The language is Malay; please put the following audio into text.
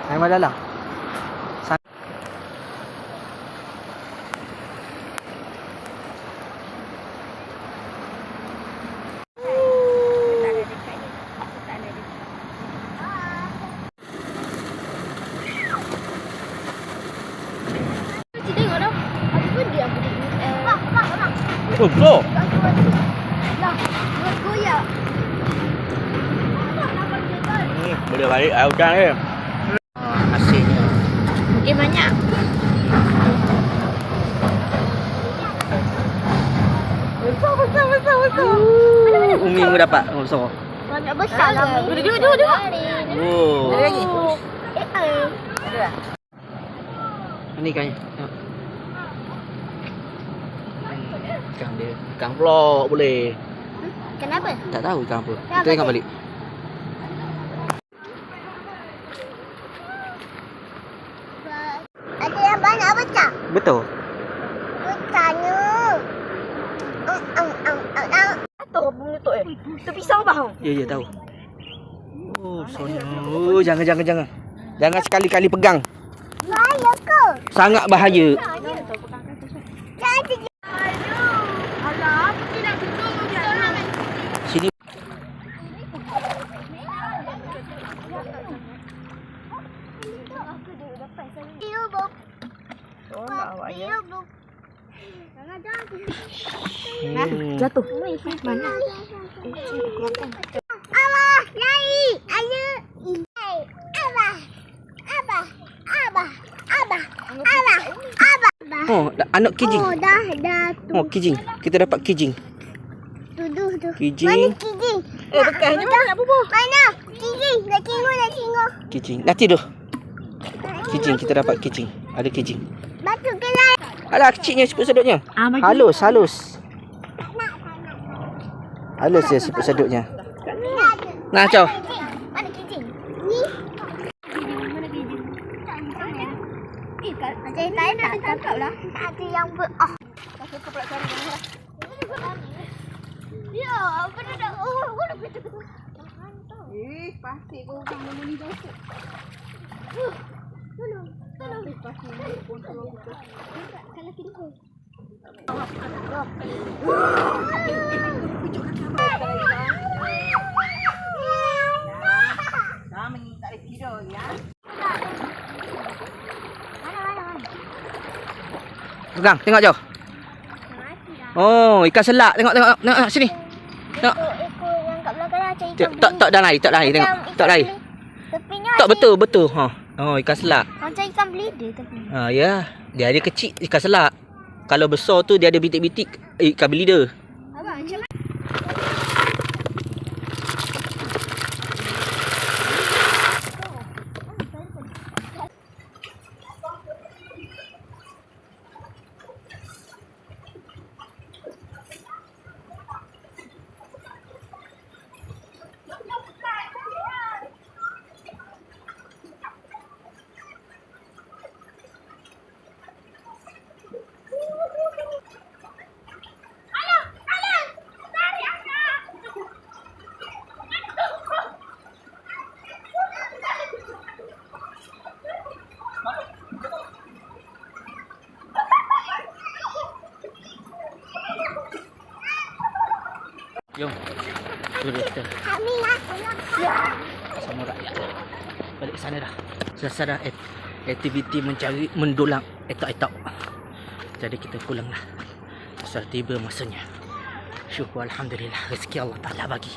Hai Malala. Oh, bro. Lah, buat goyak. Boleh balik air hujan ni. Asyiknya. Okey, banyak. Besar. Umi mu dapat besar. Banyak besar lah. Duduk. Oh. Ada lagi? Ada. Ni ikannya. Tengok. Ikan dia. Ikan vlog boleh. Kenapa? Tak tahu ikan apa. Kenapa Kita tengok dia? balik. Ada yang banyak besar. Betul. Besarnya. Tahu bunyi tu terpisah bang. Ya tahu. Oh, sono. Oh, jangan. Jangan sekali-kali pegang. Bahaya ke? Sangat bahaya. Jangan. Alah, apa tidak betul jangan. Sini. Nah, jatuh. Mana? Abah, nyai. Ayo. Abah. Oh, anak kijing. Oh, dah tu. Oh, kijing. Kita dapat kijing. Tu. Kijing. Mana kijing? Bekasnya mana nak bubuh? Mana? Kijing. Dah cinggu. Kijing. Dah tidur. Kijing, kita dapat kijing. Ada kijing. Batu kelai. Alah, kecilnya siput sedutnya. Halus. Halus dia siput sedutnya. Nah, Chow. Mana kijing? Ni. Mana kijing? Macam lain nak tangkap lah. Tak ada yang Pasal kau pula cari mana lah. Ya, apa dah? Oh, dah betul. Pasti kau orang menemani jauh. Tolong. Pasti pun kalau kita. Kalau kita. Dah mengingat tak tidur ya. Pegang, tengok jauh. Oh, ikan selak. Tengok sini. Tengok. Ekor yang kat belakang lah macam ikan. Tak dalam air, tengok. Tak dalam air. Tepinya Tak betul. Ha. Oh, ikan selak. macam ikan belida tepi. Ha, ya. Dia ada kecil ikan selak. Kalau besar tu dia ada bitik-bitik ikan belida. Abang macam mana? Jom. Kita Kami nak sama rakyat. Balik sana dah. Selesai dah aktiviti mencari mendulang etok-etok. Jadi kita pulanglah. Sudah tiba masanya. Syukur alhamdulillah rezeki Allah Taala bagi.